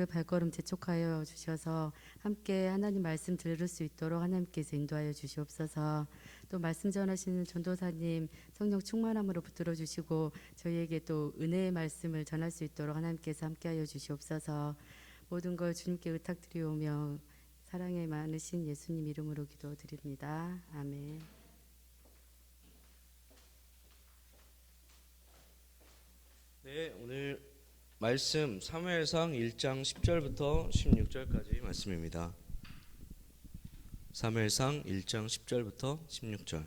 발걸음 재촉하여 주셔서 함께 하나님 말씀 들을 수 있도록 하나님께서 인도하여 주시옵소서. 또 말씀 전하시는 전도사님 성령 충만함으로 붙들어 주시고 저희에게 또 은혜의 말씀을 전할 수 있도록 하나님께서 함께하여 주시옵소서. 모든 걸 주님께 의탁드리오며 사랑에 많으신 예수님 이름으로 기도드립니다. 아멘. 네, 오늘 말씀 사무엘상 1장 10절부터 16절까지 말씀입니다. 사무엘상 1장 10절부터 16절.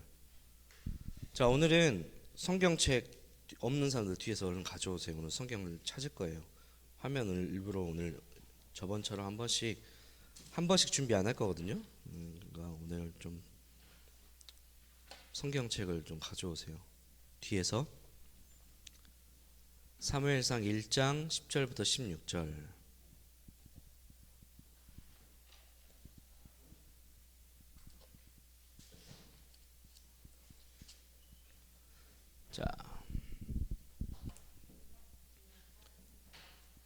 자, 오늘은 성경책 없는 사람들 뒤에서 얼른 가져오세요. 오늘 성경을 찾을 거예요. 화면을 일부러 오늘 저번처럼 한 번씩 준비 안 할 거거든요. 그러니까 오늘 좀 성경책을 좀 가져오세요. 뒤에서 사무엘상 1장 10절부터 16절.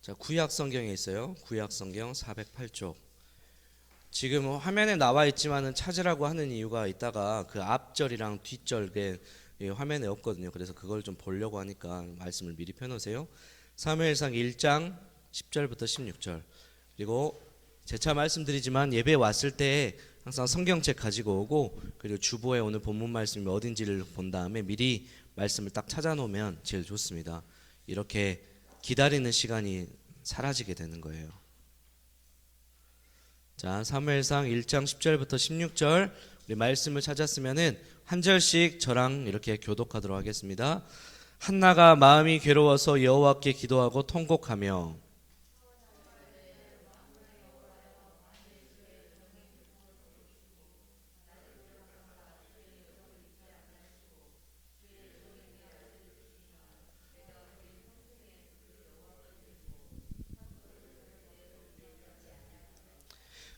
자, 구약 성경에 있어요. 구약 성경 408쪽. 지금 화면에 나와 있지만은 찾으라고 하는 이유가 있다가 그 앞절이랑 뒷절에 화면에 없거든요. 그래서 그걸 좀 보려고 하니까 말씀을 미리 펴놓으세요. 사무엘상 1장 10절부터 16절. 그리고 재차 말씀드리지만 예배 왔을 때 항상 성경책 가지고 오고, 그리고 주보에 오늘 본문 말씀이 어딘지를 본 다음에 미리 말씀을 딱 찾아놓으면 제일 좋습니다. 이렇게 기다리는 시간이 사라지게 되는 거예요. 자, 사무엘상 1장 10절부터 16절 우리 말씀을 찾았으면은 한 절씩 저랑 이렇게 교독하도록 하겠습니다. 한나가 마음이 괴로워서 여호와께 기도하고 통곡하며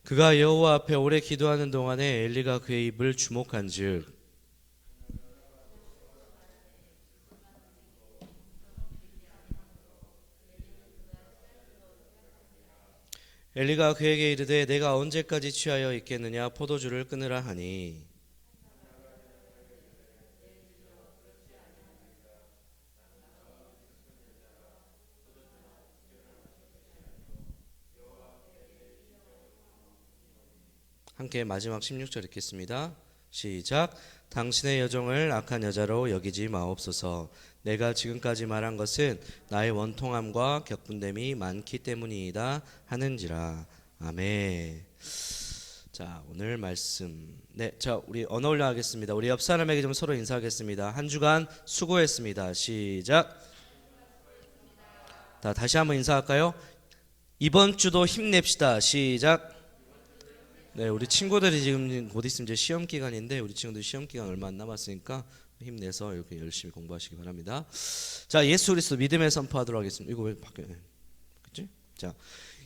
그가 여호와 앞에 오래 기도하는 동안에 엘리가 그의 입을 주목한즉 엘리가 그에게 이르되 내가 언제까지 취하여 있겠느냐, 포도주를 끊으라 하니 함께 마지막 16절 읽겠습니다. 시작. 당신의 여종을 악한 여자로 여기지 마옵소서. 내가 지금까지 말한 것은 나의 원통함과 격분됨이 많기 때문이다 하는지라. 아멘. 자, 오늘 말씀. 네, 자, 우리 언어 올라가겠습니다. 우리 옆 사람에게 좀 서로 인사하겠습니다. 한 주간 수고했습니다. 시작. 다시 한번 인사할까요? 이번 주도 힘냅시다. 시작. 네, 우리 친구들이 지금 곧 있으면 이제 시험 기간인데 우리 친구들 시험 기간 얼마 안 남았으니까 힘내서 이렇게 열심히 공부하시기 바랍니다. 자, 예수 그리스도 믿음의 선포하도록 하겠습니다. 이거 왜 바뀌어요? 그치? 자,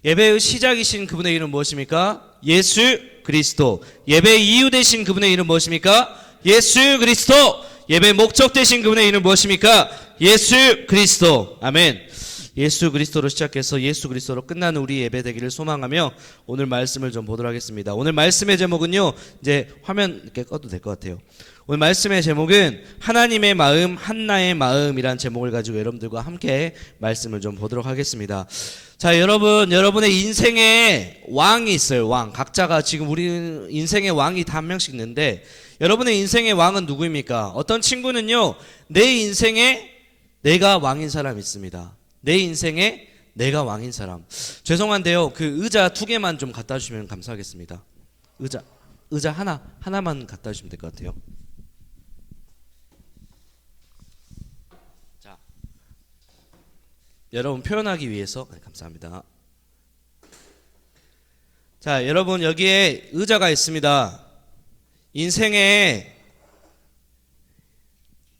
예배의 시작이신 그분의 이름 무엇입니까? 예수 그리스도. 예배의 이유 되신 그분의 이름 무엇입니까? 예수 그리스도. 예배의 목적 되신 그분의 이름 무엇입니까? 예수 그리스도. 아멘. 예수 그리스도로 시작해서 예수 그리스도로 끝나는 우리 예배 되기를 소망하며 오늘 말씀을 좀 보도록 하겠습니다. 오늘 말씀의 제목은요, 이제 화면 이렇게 꺼도 될 것 같아요. 오늘 말씀의 제목은 하나님의 마음, 한나의 마음이란 제목을 가지고 여러분들과 함께 말씀을 좀 보도록 하겠습니다. 자, 여러분의 인생에 왕이 있어요. 왕. 각자가 지금 우리 인생의 왕이 다 한 명씩 있는데 여러분의 인생의 왕은 누구입니까? 어떤 친구는요, 내 인생에 내가 왕인 사람이 있습니다. 내 인생에 내가 왕인 사람. 죄송한데요, 그 의자 2개만 좀 갖다 주시면 감사하겠습니다. 의자 하나만 갖다 주시면 될 것 같아요. 자, 여러분 표현하기 위해서 감사합니다. 자, 여러분 여기에 의자가 있습니다.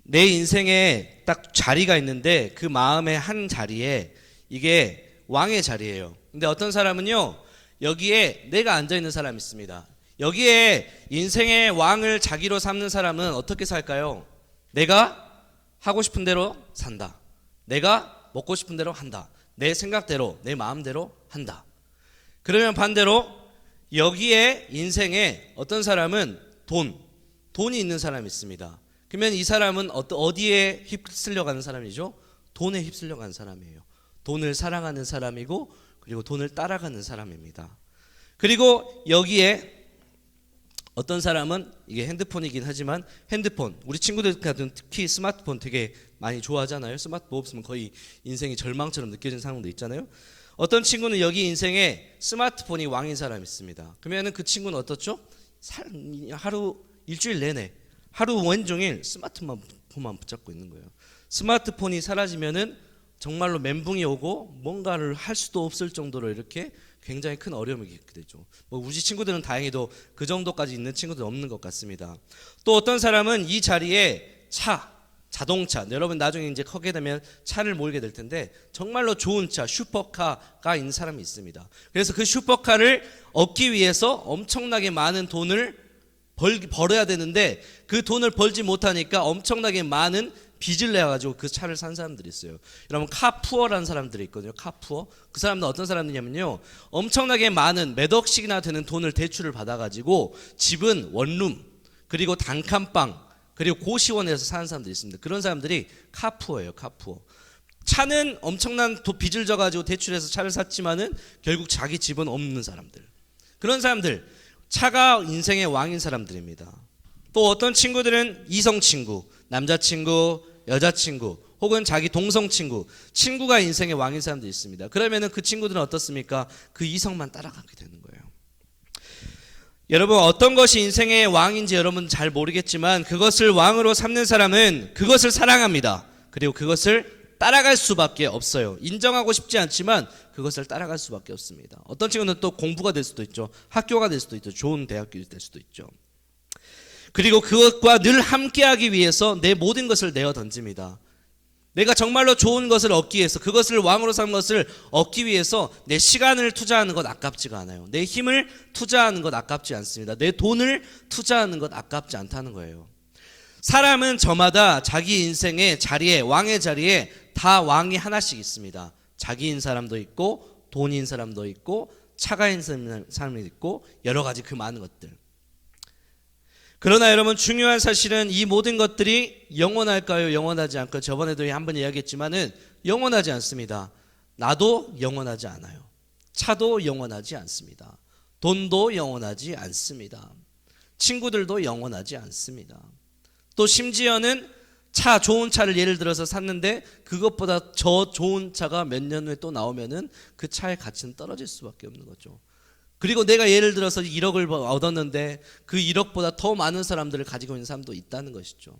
내 인생에 딱 자리가 있는데 그 마음의 한 자리에 이게 왕의 자리예요. 근데 어떤 사람은요, 여기에 내가 앉아있는 사람이 있습니다. 여기에 인생의 왕을 자기로 삼는 사람은 어떻게 살까요? 내가 하고 싶은 대로 산다. 내가 먹고 싶은 대로 한다. 내 생각대로, 내 마음대로 한다. 그러면 반대로 여기에 인생에 어떤 사람은 돈이 있는 사람이 있습니다. 그러면 이 사람은 어디에 휩쓸려 가는 사람이죠? 돈에 휩쓸려 가는 사람이에요. 돈을 사랑하는 사람이고 그리고 돈을 따라가는 사람입니다. 그리고 여기에 어떤 사람은 이게 핸드폰이긴 하지만 핸드폰, 우리 친구들 같은 특히 스마트폰 되게 많이 좋아하잖아요. 스마트폰 없으면 거의 인생이 절망처럼 느껴지는 상황도 있잖아요. 어떤 친구는 여기 인생에 스마트폰이 왕인 사람이 있습니다. 그러면 그 친구는 어떻죠? 하루 일주일 내내 하루 온종일 스마트폰만 붙잡고 있는 거예요. 스마트폰이 사라지면은 정말로 멘붕이 오고 뭔가를 할 수도 없을 정도로 이렇게 굉장히 큰 어려움이 겪게 되죠. 우리 친구들은 다행히도 그 정도까지 있는 친구들은 없는 것 같습니다. 또 어떤 사람은 이 자리에 자동차, 여러분 나중에 이제 크게 되면 차를 몰게 될 텐데 정말로 좋은 차, 슈퍼카가 있는 사람이 있습니다. 그래서 그 슈퍼카를 얻기 위해서 엄청나게 많은 돈을 벌어야 되는데 그 돈을 벌지 못하니까 엄청나게 많은 빚을 내가지고 그 차를 산 사람들이 있어요. 여러분 카푸어라는 사람들이 있거든요. 카푸어. 그 사람들은 어떤 사람들이냐면요, 엄청나게 많은 몇 억씩이나 되는 돈을 대출을 받아가지고 집은 원룸 그리고 단칸방 그리고 고시원에서 사는 사람들이 있습니다. 그런 사람들이 카푸어예요. 카푸어. 차는 엄청난 빚을 져가지고 대출해서 차를 샀지만은 결국 자기 집은 없는 사람들. 그런 사람들, 차가 인생의 왕인 사람들입니다. 또 어떤 친구들은 이성 친구, 남자친구, 여자친구 혹은 자기 동성 친구가 인생의 왕인 사람도 있습니다. 그러면은 그 친구들은 어떻습니까? 그 이성만 따라가게 되는 거예요. 여러분 어떤 것이 인생의 왕인지 여러분 잘 모르겠지만 그것을 왕으로 삼는 사람은 그것을 사랑합니다. 그리고 그것을 따라갈 수밖에 없어요. 인정하고 싶지 않지만 그것을 따라갈 수밖에 없습니다. 어떤 친구는 또 공부가 될 수도 있죠. 학교가 될 수도 있죠. 좋은 대학교 될 수도 있죠. 그리고 그것과 늘 함께하기 위해서 내 모든 것을 내어 던집니다. 내가 정말로 좋은 것을 얻기 위해서, 그것을 왕으로 삼은 것을 얻기 위해서 내 시간을 투자하는 것 아깝지가 않아요. 내 힘을 투자하는 것 아깝지 않습니다. 내 돈을 투자하는 것 아깝지 않다는 거예요. 사람은 저마다 자기 인생의 자리에, 왕의 자리에 다 왕이 하나씩 있습니다. 자기인 사람도 있고 돈인 사람도 있고 차가 있는 사람도 있고 여러 가지 그 많은 것들. 그러나 여러분 중요한 사실은 이 모든 것들이 영원할까요? 영원하지 않고, 저번에도 한번 이야기했지만은 영원하지 않습니다. 나도 영원하지 않아요. 차도 영원하지 않습니다. 돈도 영원하지 않습니다. 친구들도 영원하지 않습니다. 또 심지어는 좋은 차를 예를 들어서 샀는데 그것보다 더 좋은 차가 몇 년 후에 또 나오면은 그 차의 가치는 떨어질 수밖에 없는 거죠. 그리고 내가 예를 들어서 1억을 얻었는데 그 1억보다 더 많은 사람들을 가지고 있는 사람도 있다는 것이죠.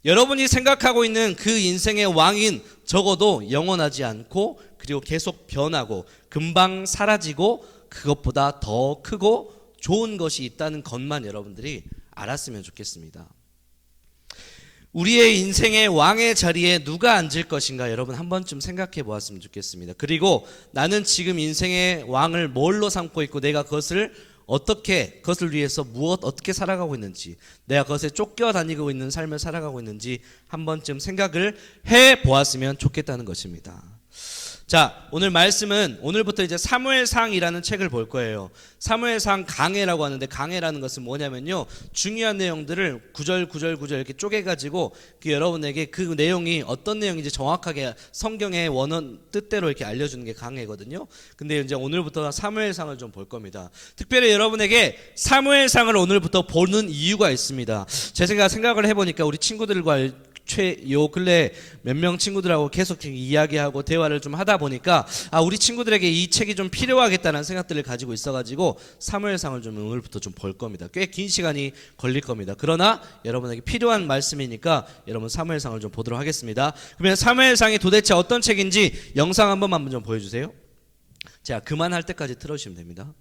여러분이 생각하고 있는 그 인생의 왕인 적어도 영원하지 않고 그리고 계속 변하고 금방 사라지고 그것보다 더 크고 좋은 것이 있다는 것만 여러분들이 알았으면 좋겠습니다. 우리의 인생의 왕의 자리에 누가 앉을 것인가 여러분 한 번쯤 생각해 보았으면 좋겠습니다. 그리고 나는 지금 인생의 왕을 뭘로 삼고 있고 내가 그것을 위해서 어떻게 살아가고 있는지, 내가 그것에 쫓겨다니고 있는 삶을 살아가고 있는지 한 번쯤 생각을 해 보았으면 좋겠다는 것입니다. 자, 오늘 말씀은 오늘부터 이제 사무엘상이라는 책을 볼 거예요. 사무엘상 강해라고 하는데, 강해라는 것은 뭐냐면요, 중요한 내용들을 구절 이렇게 쪼개가지고 여러분에게 그 내용이 어떤 내용인지 정확하게 성경의 원언 뜻대로 이렇게 알려주는 게 강해거든요. 근데 이제 오늘부터 사무엘상을 좀 볼 겁니다. 특별히 여러분에게 사무엘상을 오늘부터 보는 이유가 있습니다. 제가 생각을 해보니까 우리 친구들과 요 근래 몇 명 친구들하고 계속 이야기하고 대화를 좀 하다 보니까 우리 친구들에게 이 책이 좀 필요하겠다는 생각들을 가지고 있어가지고 사무엘상을 좀 오늘부터 좀 볼 겁니다. 꽤 긴 시간이 걸릴 겁니다. 그러나 여러분에게 필요한 말씀이니까 여러분 사무엘상을 좀 보도록 하겠습니다. 그러면 사무엘상이 도대체 어떤 책인지 영상 한 번만 좀 보여주세요. 자, 그만할 때까지 틀어주시면 됩니다.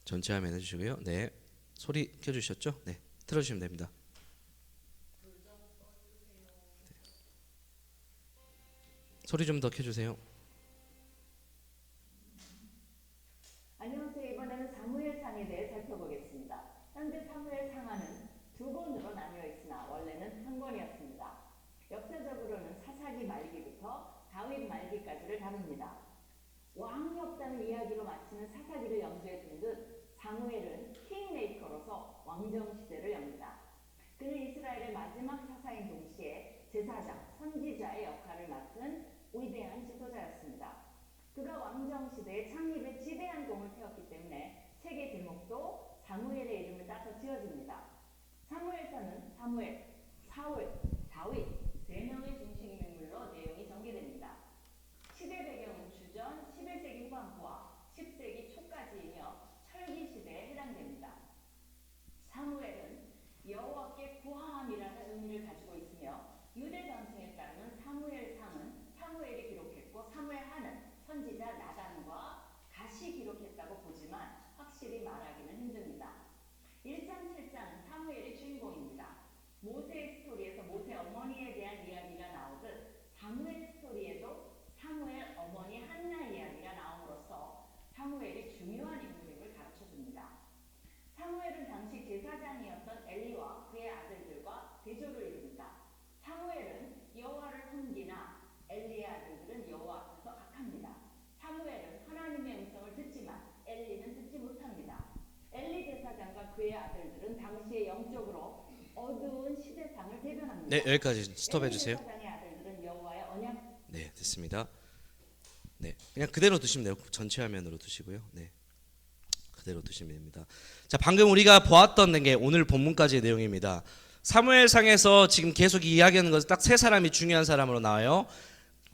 전체 화면 해주시고요. 네, 소리 켜주셨죠? 네, 틀어주시면 됩니다. 소리 좀 더 켜주세요. 살펴보겠습니다. 현재 사무엘 상하는 두 권으로 나뉘어 있으나 원래는 한 권이었습니다. 역사적으로는 사사기 말기부터 다윗 말기까지를 다룹니다. 왕이 없다는 이야기로 마치는 사사기를 염두에 둔 듯 사무엘은 킹메이커로서 왕정 시대를 엽니다. 그는 이스라엘의 마지막 사사인 동시에 제사장, 선지자의 역할을 맡은 위대한 지도자였습니다. 그가 왕정 시대의 창립에 지대한 공을 세웠기 때문에 책의 제목도 사무엘의 이름을 따서 지어집니다. 사무엘서는 사무엘, 사울, 다윗 세 명의 중심 인물로 내용이 전개됩니다. 시대 배경은 주전 11세기 후반부와 10세기 초까지이며 철기 시대에 해당됩니다. 사무엘은 여호와께 구함이라는 의미를 가지고 있으며 유대 전통에 따르면 사무엘상은 사무엘이 기록했고 사무엘하는 선지자 나단과 다시 기록했다고 보지만 확실히 말하기는 힘듭니다. 1장, 7장은 사무엘이 주인공입니다. 모세의 스토리에서 모세 어머니에 대한 이야기가 나오듯 사무엘 스토리에도 사무엘 어머니 한나 이야기가 나옴으로써 사무엘이 중요한 인물임을 가르쳐줍니다. 사무엘은 당시 제사장이었던 엘리와 그의 아들들과 대조를 이룹니다. 사무엘은 여호와를 섬기나 엘리의 아들들은 여호와 앞에서 악합니다. 사무엘은 하나님의 음성을 듣지만 엘리는 듣지 못합니다. 엘리 제사장과 그의 아들들은 당시에 영적으로 어두운 시대상을 대변합니다. 네, 여기까지 스톱해 주세요. 엘리 제사장의 아들들은 여호와의 언약. 네, 됐습니다. 네, 그냥 그대로 두시면 돼요. 전체 화면으로 두시고요. 네, 그대로 두시면 됩니다. 자, 방금 우리가 보았던 게 오늘 본문까지의 내용입니다. 사무엘상에서 지금 계속 이야기하는 것은 딱 세 사람이 중요한 사람으로 나와요.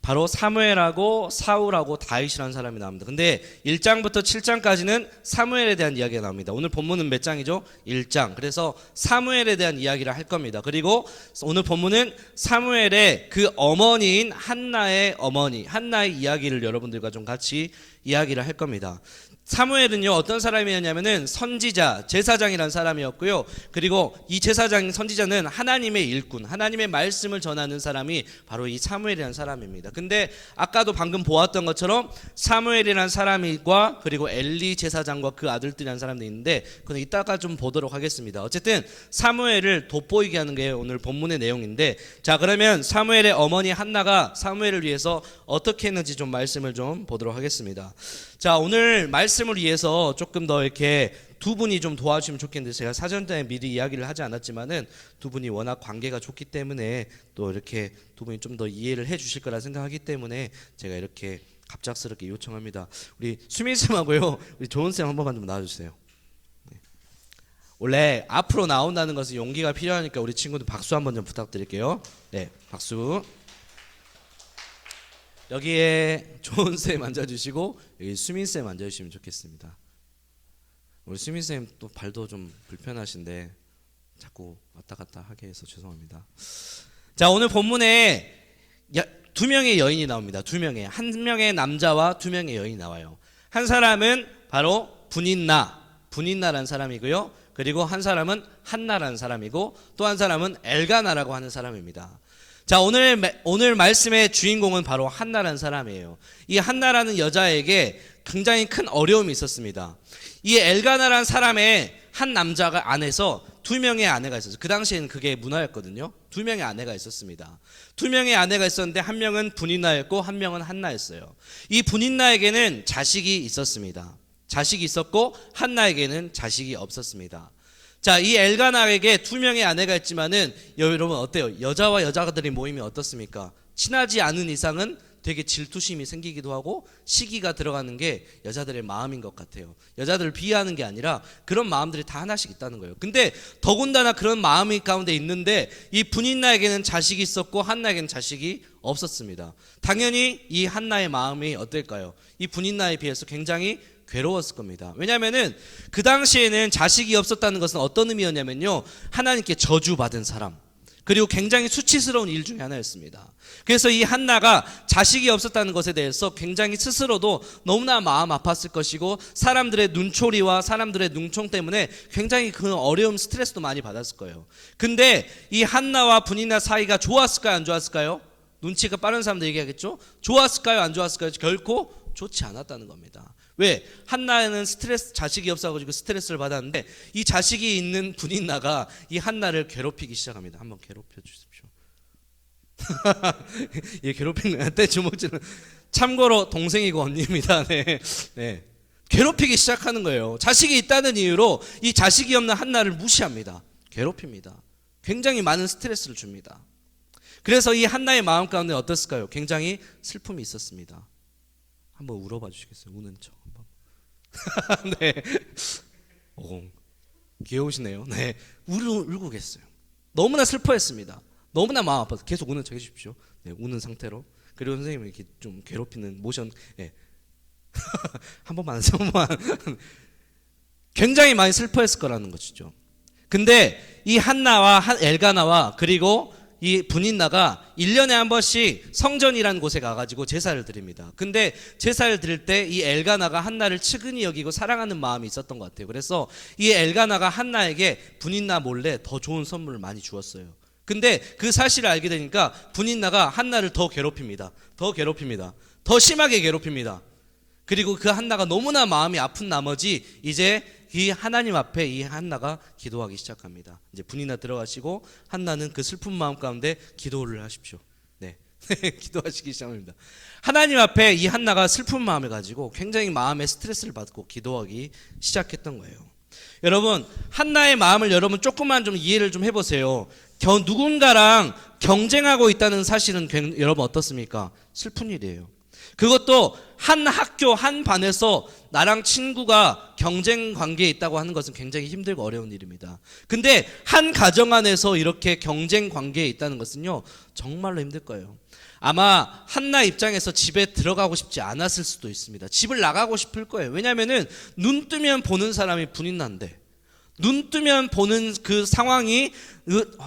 바로 사무엘하고 사울하고 다윗이라는 사람이 나옵니다. 근데 1장부터 7장까지는 사무엘에 대한 이야기가 나옵니다. 오늘 본문은 몇 장이죠? 1장. 그래서 사무엘에 대한 이야기를 할 겁니다. 그리고 오늘 본문은 사무엘의 그 어머니인 한나의 어머니, 한나의 이야기를 여러분들과 좀 같이 이야기를 할 겁니다. 사무엘은요 어떤 사람이었냐면은 선지자, 제사장이라는 사람이었고요. 그리고 이 제사장, 선지자는 하나님의 일꾼, 하나님의 말씀을 전하는 사람이 바로 이 사무엘이라는 사람입니다. 근데 아까도 방금 보았던 것처럼 사무엘이라는 사람과 그리고 엘리 제사장과 그 아들들이라는 사람도 있는데 그건 이따가 좀 보도록 하겠습니다. 어쨌든 사무엘을 돋보이게 하는 게 오늘 본문의 내용인데, 자 그러면 사무엘의 어머니 한나가 사무엘을 위해서 어떻게 했는지 좀 말씀을 좀 보도록 하겠습니다. 자, 오늘 말씀을 위해서 조금 더 이렇게 두 분이 좀 도와주시면 좋겠는데, 제가 사전에 미리 이야기를 하지 않았지만은 두 분이 워낙 관계가 좋기 때문에 또 이렇게 두 분이 좀 더 이해를 해 주실 거라 생각하기 때문에 제가 이렇게 갑작스럽게 요청합니다. 우리 수민쌤하고요, 우리 조은쌤 한 번만 좀 나와주세요. 네. 원래 앞으로 나온다는 것은 용기가 필요하니까 우리 친구들 박수 한번 좀 부탁드릴게요. 네, 박수. 여기에 조은쌤 앉아주시고 여기 수민쌤 앉아주시면 좋겠습니다. 우리 수민쌤 또 발도 좀 불편하신데 자꾸 왔다 갔다 하게 해서 죄송합니다. 자, 오늘 본문에 두 명의 여인이 나옵니다. 두 명의, 한 명의 남자와 두 명의 여인이 나와요. 한 사람은 바로 분인나라는 사람이고요. 그리고 한 사람은 한나라는 사람이고 또 한 사람은 엘가나라고 하는 사람입니다. 자, 오늘 말씀의 주인공은 바로 한나라는 사람이에요. 이 한나라는 여자에게 굉장히 큰 어려움이 있었습니다. 이 엘가나라는 사람의 한 남자가 안에서 두 명의 아내가 있었어요. 그 당시에는 그게 문화였거든요. 두 명의 아내가 있었습니다. 두 명의 아내가 있었는데 한 명은 분인나였고 한 명은 한나였어요. 이 분인나에게는 자식이 있었습니다. 자식이 있었고 한나에게는 자식이 없었습니다. 자, 이 엘가나에게 두 명의 아내가 있지만은 여러분 어때요? 여자와 여자들이 모임이 어떻습니까? 친하지 않은 이상은 되게 질투심이 생기기도 하고 시기가 들어가는 게 여자들의 마음인 것 같아요. 여자들을 비하하는 게 아니라 그런 마음들이 다 하나씩 있다는 거예요. 근데 더군다나 그런 마음이 가운데 있는데 이 분인나에게는 자식이 있었고 한나에게는 자식이 없었습니다. 당연히 이 한나의 마음이 어떨까요? 이 분인나에 비해서 굉장히 괴로웠을 겁니다. 왜냐하면은 그 당시에는 자식이 없었다는 것은 어떤 의미였냐면요, 하나님께 저주받은 사람, 그리고 굉장히 수치스러운 일 중에 하나였습니다. 그래서 이 한나가 자식이 없었다는 것에 대해서 굉장히 스스로도 너무나 마음 아팠을 것이고 사람들의 눈초리와 사람들의 능총 때문에 굉장히 그 어려움, 스트레스도 많이 받았을 거예요. 근데 이 한나와 분인나 사이가 좋았을까요, 안 좋았을까요? 눈치가 빠른 사람들 얘기하겠죠? 좋았을까요, 안 좋았을까요? 결코 좋지 않았다는 겁니다. 왜? 한나는 자식이 없어가지고 스트레스를 받았는데 이 자식이 있는 분인나가 이 한나를 괴롭히기 시작합니다. 한번 괴롭혀 주십시오. 예, 괴롭히는 때 주먹질은 참고로 동생이고 언니입니다. 네. 네. 괴롭히기 시작하는 거예요. 자식이 있다는 이유로 이 자식이 없는 한나를 무시합니다. 괴롭힙니다. 굉장히 많은 스트레스를 줍니다. 그래서 이 한나의 마음 가운데 어땠을까요? 굉장히 슬픔이 있었습니다. 한번 울어봐 주시겠어요? 우는 척 한번. 네. 오, 귀여우시네요. 네. 울고 계셨어요. 너무나 슬퍼했습니다. 너무나 마음 아파서 계속 우는 척 해주십시오. 네, 우는 상태로. 그리고 선생님이 이렇게 좀 괴롭히는 모션. 네. 한 번만 하세요. 한 번만. 굉장히 많이 슬퍼했을 거라는 것이죠. 근데 이 한나와 엘가나와 그리고 이 분인나가 1년에 한 번씩 성전이라는 곳에 가가지고 제사를 드립니다. 근데 제사를 드릴 때 이 엘가나가 한나를 측은히 여기고 사랑하는 마음이 있었던 것 같아요. 그래서 이 엘가나가 한나에게 분인나 몰래 더 좋은 선물을 많이 주었어요. 근데 그 사실을 알게 되니까 분인나가 한나를 더 괴롭힙니다. 더 심하게 괴롭힙니다. 그리고 그 한나가 너무나 마음이 아픈 나머지 이제 이 하나님 앞에 이 한나가 기도하기 시작합니다. 이제 분이나 들어가시고 한나는 그 슬픈 마음 가운데 기도를 하십시오. 네, 기도하시기 시작합니다. 하나님 앞에 이 한나가 슬픈 마음을 가지고 굉장히 마음에 스트레스를 받고 기도하기 시작했던 거예요. 여러분, 한나의 마음을 여러분 조금만 좀 이해를 좀 해보세요. 누군가랑 경쟁하고 있다는 사실은 여러분 어떻습니까? 슬픈 일이에요. 그것도 한 학교 한 반에서 나랑 친구가 경쟁 관계에 있다고 하는 것은 굉장히 힘들고 어려운 일입니다. 근데 한 가정 안에서 이렇게 경쟁 관계에 있다는 것은요 정말로 힘들 거예요. 아마 한나 입장에서 집에 들어가고 싶지 않았을 수도 있습니다. 집을 나가고 싶을 거예요. 왜냐하면은 눈 뜨면 보는 사람이 분인나인데 눈 뜨면 보는 그 상황이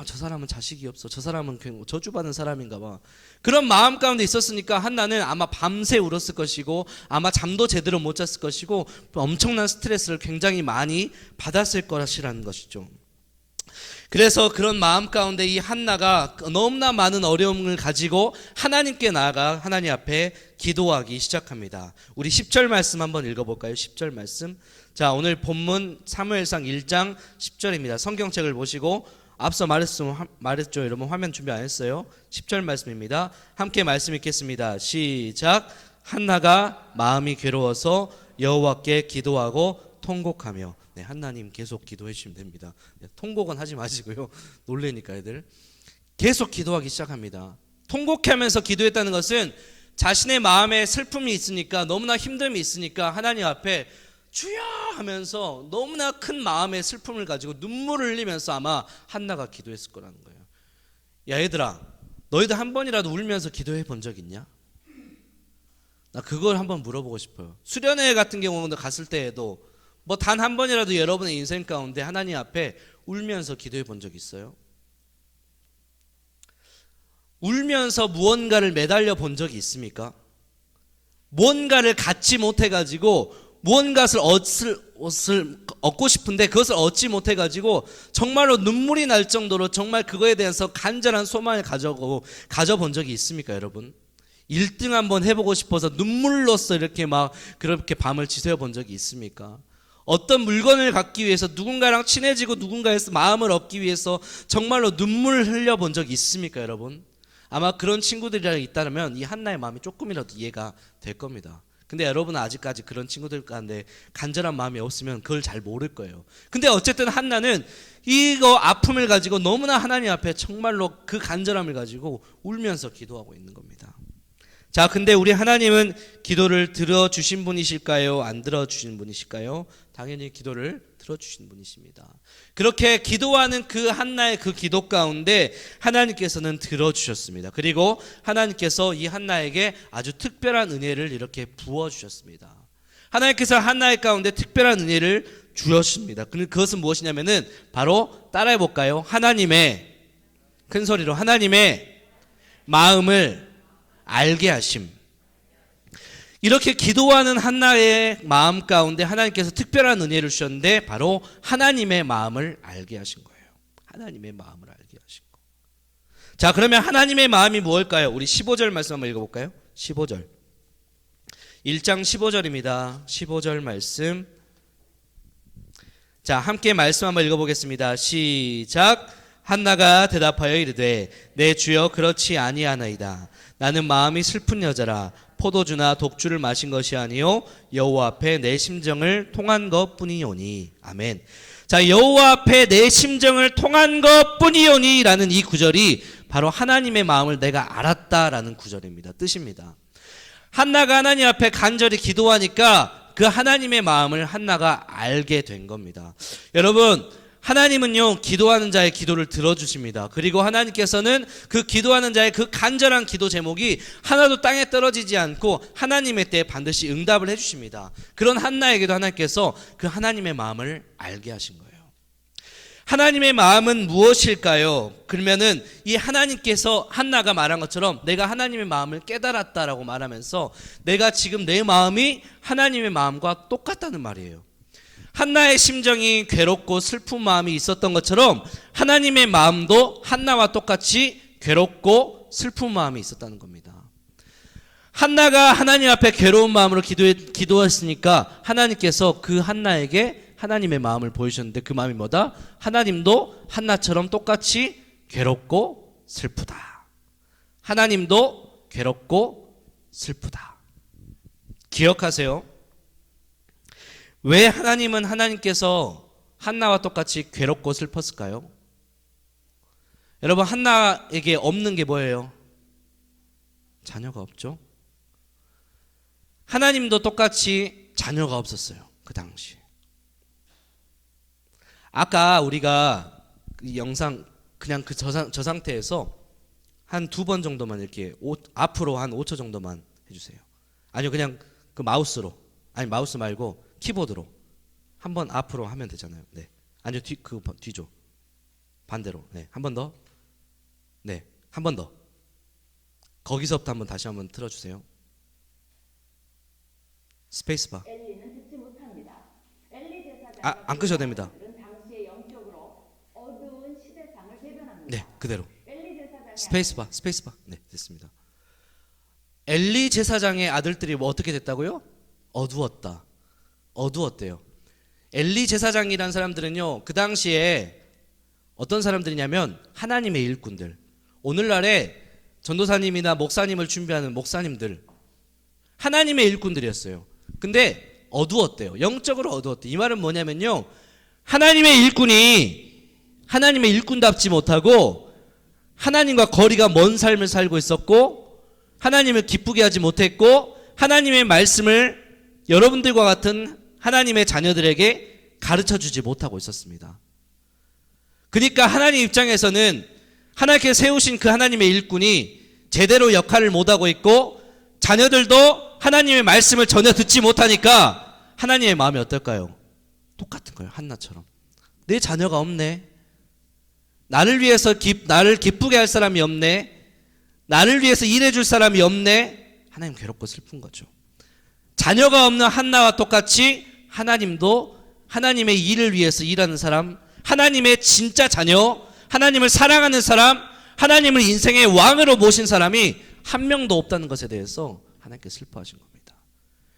저 사람은 자식이 없어, 저 사람은 저주받은 사람인가 봐, 그런 마음 가운데 있었으니까 한나는 아마 밤새 울었을 것이고 아마 잠도 제대로 못 잤을 것이고 엄청난 스트레스를 굉장히 많이 받았을 것이라는 것이죠. 그래서 그런 마음 가운데 이 한나가 너무나 많은 어려움을 가지고 하나님께 나아가 하나님 앞에 기도하기 시작합니다. 우리 10절 말씀 한번 읽어볼까요? 10절 말씀. 자, 오늘 본문 사무엘상 1장 10절입니다. 성경책을 보시고 앞서 말했죠. 여러분 화면 준비 안 했어요? 10절 말씀입니다. 함께 말씀 읽겠습니다. 시작. 한나가 마음이 괴로워서 여호와께 기도하고 통곡하며. 네, 한나님 계속 기도해 주시면 됩니다. 네, 통곡은 하지 마시고요. 놀래니까 애들. 계속 기도하기 시작합니다. 통곡하면서 기도했다는 것은 자신의 마음에 슬픔이 있으니까, 너무나 힘듦이 있으니까 하나님 앞에 주여 하면서 너무나 큰 마음의 슬픔을 가지고 눈물을 흘리면서 아마 한나가 기도했을 거라는 거예요. 야 얘들아, 너희들 한 번이라도 울면서 기도해 본 적 있냐? 나 그걸 한번 물어보고 싶어요. 수련회 같은 경우는 갔을 때에도 뭐 단 한 번이라도 여러분의 인생 가운데 하나님 앞에 울면서 기도해 본 적 있어요? 울면서 무언가를 매달려 본 적이 있습니까? 무언가를 갖지 못해가지고 무언가를 얻고 싶은데 그것을 얻지 못해가지고 정말로 눈물이 날 정도로 정말 그거에 대해서 간절한 소망을 가져본 적이 있습니까, 여러분? 1등 한번 해보고 싶어서 눈물로써 이렇게 막 그렇게 밤을 지새워 본 적이 있습니까? 어떤 물건을 갖기 위해서 누군가랑 친해지고 누군가에서 마음을 얻기 위해서 정말로 눈물을 흘려 본 적이 있습니까, 여러분? 아마 그런 친구들이랑 있다면 이 한나의 마음이 조금이라도 이해가 될 겁니다. 근데 여러분은 아직까지 그런 친구들 가운데 간절한 마음이 없으면 그걸 잘 모를 거예요. 근데 어쨌든 한나는 이거 아픔을 가지고 너무나 하나님 앞에 정말로 그 간절함을 가지고 울면서 기도하고 있는 겁니다. 자, 근데 우리 하나님은 기도를 들어주신 분이실까요? 안 들어주신 분이실까요? 당연히 기도를 들어주신 분이십니다. 그렇게 기도하는 그 한나의 그 기도 가운데 하나님께서는 들어주셨습니다. 그리고 하나님께서 이 한나에게 아주 특별한 은혜를 이렇게 부어주셨습니다. 하나님께서 한나의 가운데 특별한 은혜를 주셨습니다. 그것은 무엇이냐면은 바로 따라해 볼까요? 하나님의, 큰 소리로 하나님의 마음을 알게 하심. 이렇게 기도하는 한나의 마음 가운데 하나님께서 특별한 은혜를 주셨는데 바로 하나님의 마음을 알게 하신 거예요. 하나님의 마음을 알게 하신 거. 자, 그러면 하나님의 마음이 무엇일까요? 우리 15절 말씀 한번 읽어볼까요? 15절. 1장 15절입니다. 15절 말씀. 자, 함께 말씀 한번 읽어보겠습니다. 시작. 한나가 대답하여 이르되 내 주여 그렇지 아니하나이다. 나는 마음이 슬픈 여자라. 포도주나 독주를 마신 것이 아니요 여호와 앞에 내 심정을 통한 것뿐이오니. 아멘. 자, 여호와 앞에 내 심정을 통한 것뿐이오니 라는 이 구절이 바로 하나님의 마음을 내가 알았다라는 구절입니다. 뜻입니다. 한나가 하나님 앞에 간절히 기도하니까 그 하나님의 마음을 한나가 알게 된 겁니다. 여러분, 하나님은요 기도하는 자의 기도를 들어주십니다. 그리고 하나님께서는 그 기도하는 자의 그 간절한 기도 제목이 하나도 땅에 떨어지지 않고 하나님의 때에 반드시 응답을 해주십니다. 그런 한나에게도 하나님께서 그 하나님의 마음을 알게 하신 거예요. 하나님의 마음은 무엇일까요? 그러면은 이 하나님께서 한나가 말한 것처럼 내가 하나님의 마음을 깨달았다라고 말하면서 내가 지금 내 마음이 하나님의 마음과 똑같다는 말이에요. 한나의 심정이 괴롭고 슬픈 마음이 있었던 것처럼 하나님의 마음도 한나와 똑같이 괴롭고 슬픈 마음이 있었다는 겁니다. 한나가 하나님 앞에 괴로운 마음으로 기도했으니까 하나님께서 그 한나에게 하나님의 마음을 보여주셨는데 그 마음이 뭐다? 하나님도 한나처럼 똑같이 괴롭고 슬프다. 하나님도 괴롭고 슬프다. 기억하세요. 왜 하나님께서 한나와 똑같이 괴롭고 슬펐을까요? 여러분, 한나에게 없는 게 뭐예요? 자녀가 없죠? 하나님도 똑같이 자녀가 없었어요. 그 당시에. 아까 우리가 이 영상 그냥 저 상태에서 한 2번 정도만 이렇게 앞으로 한 5초 정도만 해주세요. 아니요, 그냥 그 마우스로. 아니, 마우스 말고 키보드로 한 번 앞으로 하면 되잖아요. 네. 아니요, 뒤죠. 반대로. 네. 한 번 더. 네. 한 번 더. 거기서부터 한번 다시 한번 틀어주세요. 스페이스바. 엘리는 듣지 못합니다. 엘리 제사장 안 끄셔도 됩니다. 당시의 영적으로 어두운 시대상을 대변합니다. 네, 그대로. 엘리 제사장의 스페이스바. 네, 됐습니다. 엘리 제사장의 아들들이 뭐 어떻게 됐다고요? 어두웠대요. 엘리 제사장이란 사람들은요, 그 당시에 어떤 사람들이냐면 하나님의 일꾼들. 오늘날에 전도사님이나 목사님을 준비하는 목사님들, 하나님의 일꾼들이었어요. 근데 어두웠대요. 영적으로 어두웠대요. 이 말은 뭐냐면요, 하나님의 일꾼답지 못하고 하나님과 거리가 먼 삶을 살고 있었고 하나님을 기쁘게 하지 못했고 하나님의 말씀을 여러분들과 같은 하나님의 자녀들에게 가르쳐주지 못하고 있었습니다. 그러니까 하나님 입장에서는 하나님께 세우신 그 하나님의 일꾼이 제대로 역할을 못하고 있고 자녀들도 하나님의 말씀을 전혀 듣지 못하니까 하나님의 마음이 어떨까요? 똑같은 거예요. 한나처럼. 내 자녀가 없네. 나를 위해서 나를 기쁘게 할 사람이 없네. 나를 위해서 일해줄 사람이 없네. 하나님 괴롭고 슬픈 거죠. 자녀가 없는 한나와 똑같이 하나님도 하나님의 일을 위해서 일하는 사람, 하나님의 진짜 자녀, 하나님을 사랑하는 사람, 하나님을 인생의 왕으로 모신 사람이 한 명도 없다는 것에 대해서 하나님께 슬퍼하신 겁니다.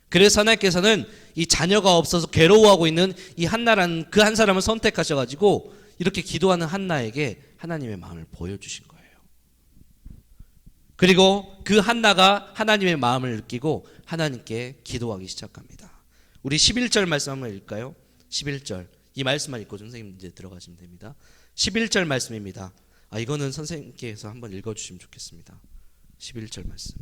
그래서 하나님께서는 이 자녀가 없어서 괴로워하고 있는 이 한나라는 그 한 사람을 선택하셔가지고 이렇게 기도하는 한나에게 하나님의 마음을 보여주신 거예요. 그리고 그 한나가 하나님의 마음을 느끼고 하나님께 기도하기 시작합니다. 우리 11절 말씀 한번 읽을까요? 11절. 이 말씀만 읽고 선생님 이제 들어가시면 됩니다. 11절 말씀입니다. 이거는 선생님께서 한번 읽어주시면 좋겠습니다. 11절 말씀.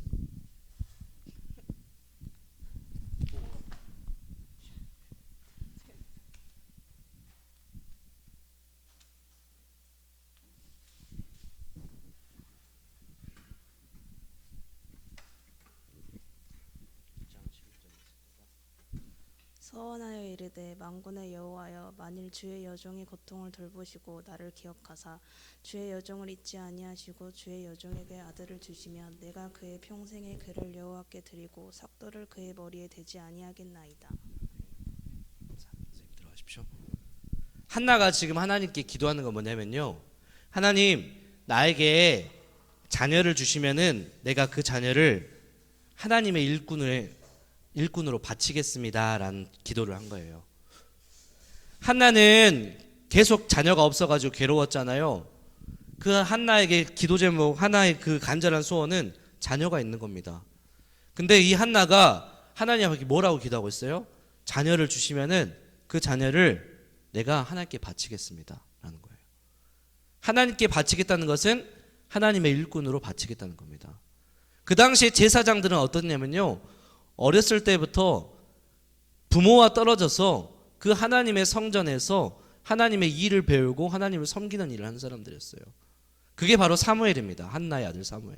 서원하여 이르되 만군의 여호와여, 만일 주의 여종의 고통을 돌보시고 나를 기억하사 주의 여종을 잊지 아니하시고 주의 여종에게 아들을 주시면 내가 그의 평생의 그를 여호와께 드리고 삭도를 그의 머리에 대지 아니하겠나이다. 선생님 들어가십시오. 한나가 지금 하나님께 기도하는 건 뭐냐면요, 하나님, 나에게 자녀를 주시면은 내가 그 자녀를 하나님의 일꾼을 일꾼으로 바치겠습니다라는 기도를 한 거예요. 한나는 계속 자녀가 없어가지고 괴로웠잖아요. 그 한나에게 기도 제목, 하나의 그 간절한 소원은 자녀가 있는 겁니다. 근데 이 한나가 하나님께 뭐라고 기도하고 있어요? 자녀를 주시면은 그 자녀를 내가 하나님께 바치겠습니다 라는 거예요. 하나님께 바치겠다는 것은 하나님의 일꾼으로 바치겠다는 겁니다. 그 당시에 제사장들은 어떻냐면요, 어렸을 때부터 부모와 떨어져서 그 하나님의 성전에서 하나님의 일을 배우고 하나님을 섬기는 일을 하는 사람들이었어요. 그게 바로 사무엘입니다. 한나의 아들 사무엘.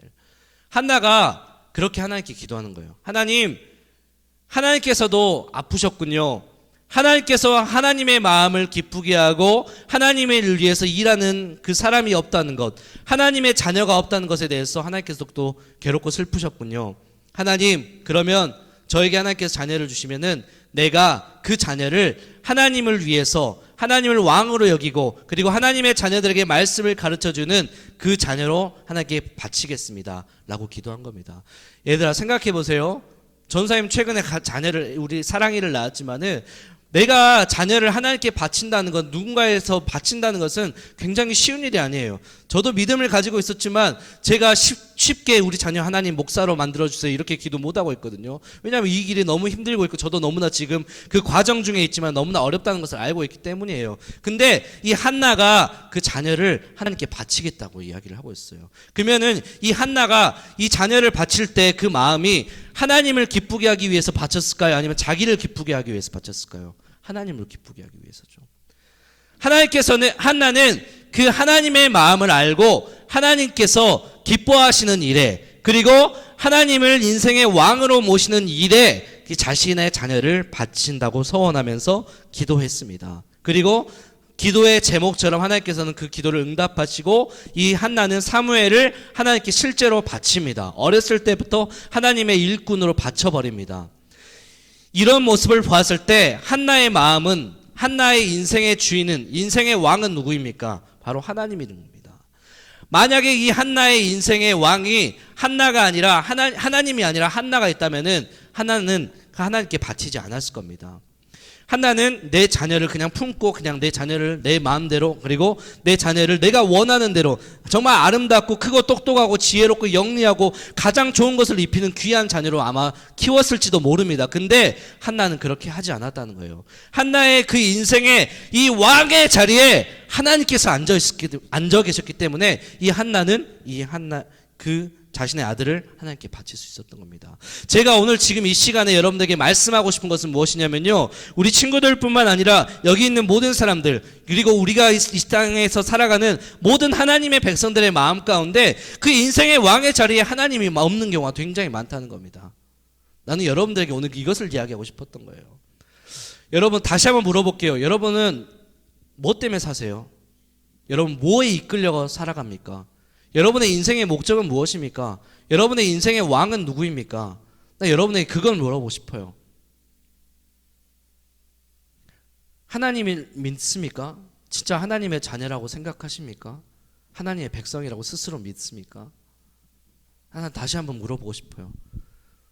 한나가 그렇게 하나님께 기도하는 거예요. 하나님, 하나님께서도 아프셨군요. 하나님께서 하나님의 마음을 기쁘게 하고 하나님의 일을 위해서 일하는 그 사람이 없다는 것, 하나님의 자녀가 없다는 것에 대해서 하나님께서 또 괴롭고 슬프셨군요. 하나님, 그러면 저에게 하나님께서 자녀를 주시면은 내가 그 자녀를 하나님을 위해서 하나님을 왕으로 여기고 그리고 하나님의 자녀들에게 말씀을 가르쳐주는 그 자녀로 하나님께 바치겠습니다 라고 기도한 겁니다. 얘들아, 생각해 보세요. 전사님 최근에 자녀를, 우리 사랑이를 낳았지만은 내가 자녀를 하나님께 바친다는 것, 누군가에서 바친다는 것은 굉장히 쉬운 일이 아니에요. 저도 믿음을 가지고 있었지만 제가 쉽게 우리 자녀 하나님 목사로 만들어주세요 이렇게 기도 못하고 있거든요. 왜냐하면 이 길이 너무 힘들고 있고 저도 너무나 지금 그 과정 중에 있지만 너무나 어렵다는 것을 알고 있기 때문이에요. 근데 이 한나가 그 자녀를 하나님께 바치겠다고 이야기를 하고 있어요. 그러면은 이 한나가 이 자녀를 바칠 때 그 마음이 하나님을 기쁘게 하기 위해서 바쳤을까요? 아니면 자기를 기쁘게 하기 위해서 바쳤을까요? 하나님을 기쁘게 하기 위해서죠. 하나님께서는, 한나는 그 하나님의 마음을 알고 하나님께서 기뻐하시는 일에, 그리고 하나님을 인생의 왕으로 모시는 일에 자신의 자녀를 바친다고 서원하면서 기도했습니다. 그리고 기도의 제목처럼 하나님께서는 그 기도를 응답하시고 이 한나는 사무엘을 하나님께 실제로 바칩니다. 어렸을 때부터 하나님의 일꾼으로 바쳐버립니다. 이런 모습을 보았을 때 한나의 마음은, 한나의 인생의 주인은, 인생의 왕은 누구입니까? 바로 하나님입니다. 만약에 이 한나의 인생의 왕이 한나가 아니라 하나님이 아니라 한나가 있다면은 한나는 하나님께 바치지 않았을 겁니다. 한나는 내 자녀를 그냥 품고 그냥 내 자녀를 내 마음대로, 그리고 내 자녀를 내가 원하는 대로 정말 아름답고 크고 똑똑하고 지혜롭고 영리하고 가장 좋은 것을 입히는 귀한 자녀로 아마 키웠을지도 모릅니다. 근데 한나는 그렇게 하지 않았다는 거예요. 한나의 그 인생의 이 왕의 자리에 하나님께서 앉아 계셨기 때문에 이 한나는 그 자신의 아들을 하나님께 바칠 수 있었던 겁니다. 제가 오늘 지금 이 시간에 여러분들에게 말씀하고 싶은 것은 무엇이냐면요, 우리 친구들뿐만 아니라 여기 있는 모든 사람들, 그리고 우리가 이 땅에서 살아가는 모든 하나님의 백성들의 마음 가운데 그 인생의 왕의 자리에 하나님이 없는 경우가 굉장히 많다는 겁니다. 나는 여러분들에게 오늘 이것을 이야기하고 싶었던 거예요. 여러분, 다시 한번 물어볼게요. 여러분은 뭐 때문에 사세요? 여러분 뭐에 이끌려서 살아갑니까? 여러분의 인생의 목적은 무엇입니까? 여러분의 인생의 왕은 누구입니까? 나 여러분에게 그걸 물어보고 싶어요. 하나님을 믿습니까? 진짜 하나님의 자녀라고 생각하십니까? 하나님의 백성이라고 스스로 믿습니까? 하나 다시 한번 물어보고 싶어요.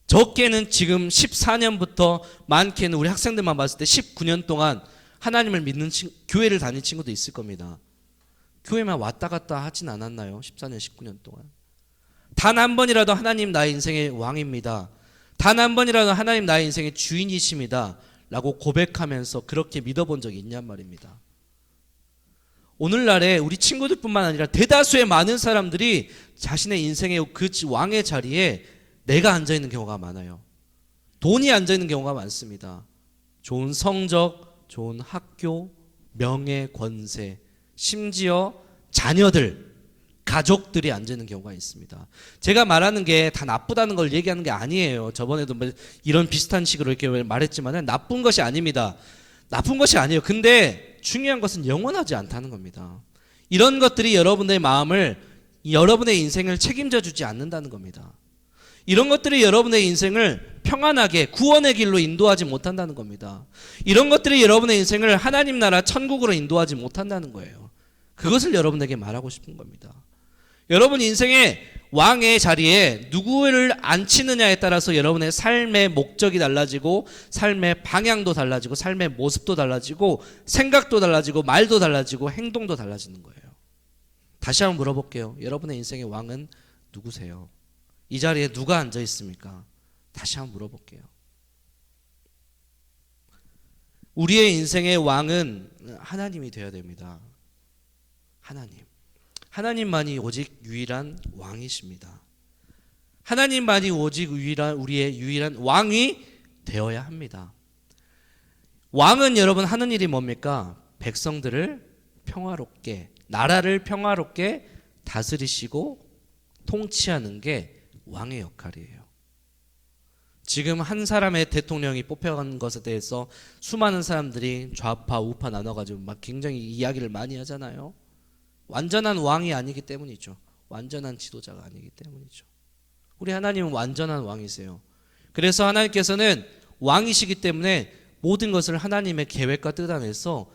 적게는 지금 14년부터 많게는 우리 학생들만 봤을 때 19년 동안 하나님을 믿는 교회를 다닌 친구도 있을 겁니다. 교회만 왔다 갔다 하진 않았나요? 14년, 19년 동안. 단 한 번이라도 하나님 나의 인생의 왕입니다. 단 한 번이라도 하나님 나의 인생의 주인이십니다. 라고 고백하면서 그렇게 믿어본 적이 있냔 말입니다. 오늘날에 우리 친구들뿐만 아니라 대다수의 많은 사람들이 자신의 인생의 그 왕의 자리에 내가 앉아있는 경우가 많아요. 돈이 앉아있는 경우가 많습니다. 좋은 성적, 좋은 학교, 명예, 권세, 심지어 자녀들, 가족들이 앉아있는 경우가 있습니다. 제가 말하는 게 다 나쁘다는 걸 얘기하는 게 아니에요. 저번에도 이런 비슷한 식으로 이렇게 말했지만 나쁜 것이 아닙니다. 나쁜 것이 아니에요. 근데 중요한 것은 영원하지 않다는 겁니다. 이런 것들이 여러분의 마음을, 여러분의 인생을 책임져 주지 않는다는 겁니다. 이런 것들이 여러분의 인생을 평안하게 구원의 길로 인도하지 못한다는 겁니다. 이런 것들이 여러분의 인생을 하나님 나라 천국으로 인도하지 못한다는 거예요. 그것을 여러분에게 말하고 싶은 겁니다. 여러분 인생의 왕의 자리에 누구를 앉히느냐에 따라서 여러분의 삶의 목적이 달라지고 삶의 방향도 달라지고 삶의 모습도 달라지고 생각도 달라지고 말도 달라지고 행동도 달라지는 거예요. 다시 한번 물어볼게요. 여러분의 인생의 왕은 누구세요? 이 자리에 누가 앉아 있습니까? 다시 한번 물어볼게요. 우리의 인생의 왕은 하나님이 되어야 됩니다. 하나님만이 오직 유일한 왕이십니다. 하나님만이 오직 우리의 유일한 왕이 되어야 합니다. 왕은 여러분 하는 일이 뭡니까? 백성들을 평화롭게, 나라를 평화롭게 다스리시고 통치하는 게 왕의 역할이에요. 지금 한 사람의 대통령이 뽑혀간 것에 대해서 수많은 사람들이 좌파 우파 나눠가지고 막 굉장히 이야기를 많이 하잖아요. 완전한 왕이 아니기 때문이죠. 완전한 지도자가 아니기 때문이죠. 우리 하나님은 완전한 왕이세요. 그래서 하나님께서는 왕이시기 때문에 모든 것을 하나님의 계획과 뜻 안에서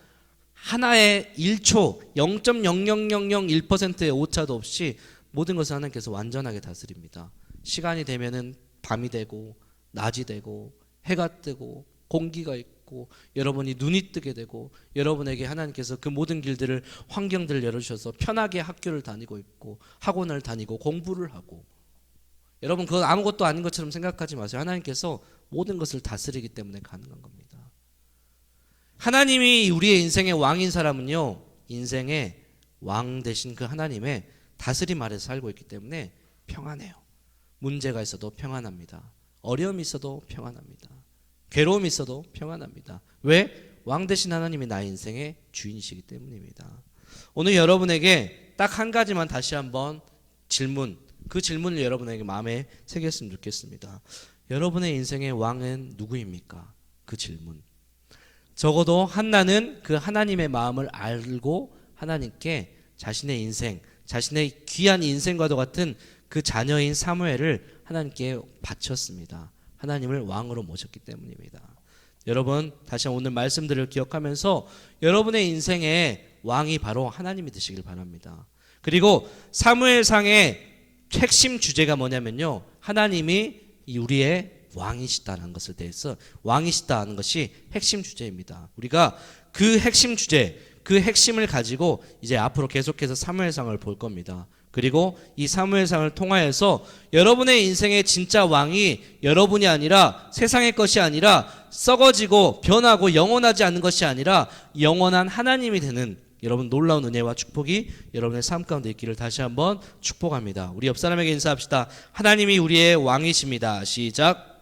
하나의 1초 0.00001%의 오차도 없이 모든 것을 하나님께서 완전하게 다스립니다. 시간이 되면은 밤이 되고 낮이 되고 해가 뜨고 공기가 있고 여러분이 눈이 뜨게 되고 여러분에게 하나님께서 그 모든 길들을 환경들을 열어주셔서 편하게 학교를 다니고 있고 학원을 다니고 공부를 하고 여러분 그건 아무것도 아닌 것처럼 생각하지 마세요. 하나님께서 모든 것을 다스리기 때문에 가능한 겁니다. 하나님이 우리의 인생의 왕인 사람은요 인생의 왕 되신 그 하나님의 다스림 아래서 살고 있기 때문에 평안해요. 문제가 있어도 평안합니다. 어려움이 있어도 평안합니다. 괴로움이 있어도 평안합니다. 왜? 왕 되신 하나님이 나의 인생의 주인이시기 때문입니다. 오늘 여러분에게 딱 한 가지만 다시 한번 그 질문을 여러분에게 마음에 새겼으면 좋겠습니다. 여러분의 인생의 왕은 누구입니까? 그 질문. 적어도 한나는 그 하나님의 마음을 알고 하나님께 자신의 인생, 자신의 귀한 인생과도 같은 그 자녀인 사무엘을 하나님께 바쳤습니다. 하나님을 왕으로 모셨기 때문입니다. 여러분 다시 오늘 말씀들을 기억하면서 여러분의 인생의 왕이 바로 하나님이 되시길 바랍니다. 그리고 사무엘상의 핵심 주제가 뭐냐면요 하나님이 우리의 왕이시다는 것에 대해서 왕이시다는 것이 핵심 주제입니다. 우리가 그 핵심 주제, 그 핵심을 가지고 이제 앞으로 계속해서 사무엘상을 볼 겁니다. 그리고 이 사무엘상을 통하여서 여러분의 인생의 진짜 왕이 여러분이 아니라 세상의 것이 아니라 썩어지고 변하고 영원하지 않는 것이 아니라 영원한 하나님이 되는 여러분 놀라운 은혜와 축복이 여러분의 삶 가운데 있기를 다시 한번 축복합니다. 우리 옆 사람에게 인사합시다. 하나님이 우리의 왕이십니다. 시작.